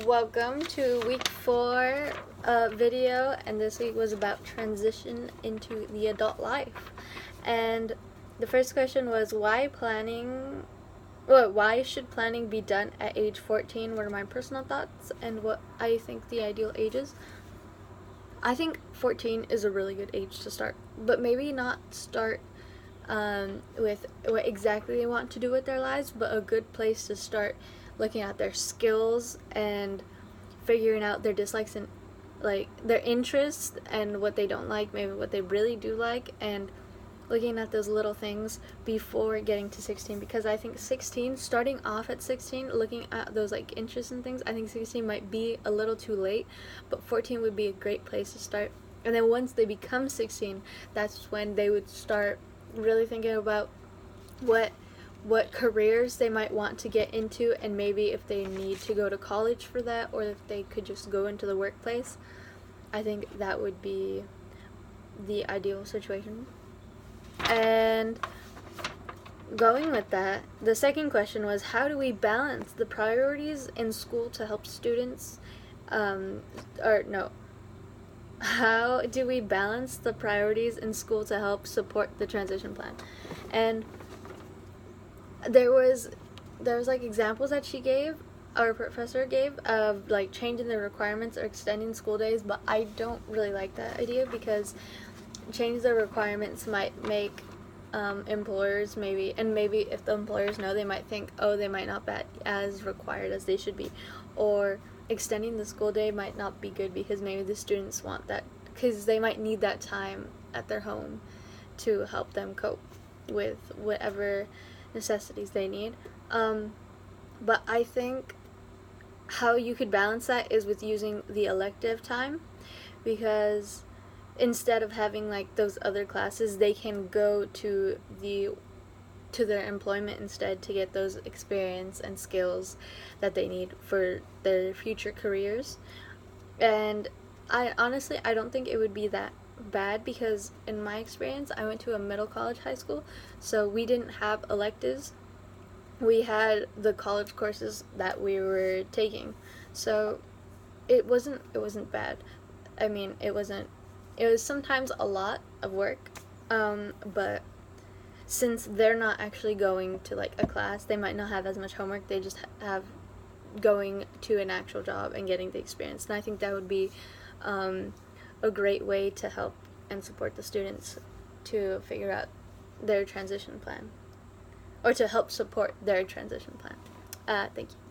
Welcome to week 4 video, and this week was about transition into the adult life. And the first question was why should planning be done at age 14? What are my personal thoughts and what I think the ideal age is? I think 14 is a really good age to start, but maybe not start with what exactly they want to do with their lives, but a good place to start looking at their skills and figuring out their dislikes and like their interests and what they don't like, maybe what they really do like, and looking at those little things before getting to 16, because I think 16, starting off at 16, looking at those like interests and things, I think 16 might be a little too late, but 14 would be a great place to start. And then once they become 16, that's when they would start really thinking about what careers they might want to get into, and maybe if they need to go to college for that or if they could just go into the workplace. I think that would be the ideal situation. And going with that, the second question was how do we balance the priorities in school to help students how do we balance the priorities in school to help support the transition plan? And there was like examples that our professor gave of like changing the requirements or extending school days, but I don't really like that idea because change the requirements might make employers maybe if the employers know, they might think, oh, they might not be as required as they should be, or extending the school day might not be good because maybe the students want that because they might need that time at their home to help them cope with whatever necessities they need. But I think how you could balance that is with using the elective time, because instead of having like those other classes, they can go to their employment instead to get those experience and skills that they need for their future careers. And I don't think it would be that bad, because in my experience I went to a middle college high school, so we didn't have electives. We had the college courses that we were taking, so it wasn't bad. I mean, it was sometimes a lot of work, but since they're not actually going to like a class, they might not have as much homework. They just have going to an actual job and getting the experience. And I think that would be a great way to help and support the students to figure out their transition plan, or to help support their transition plan. Thank you.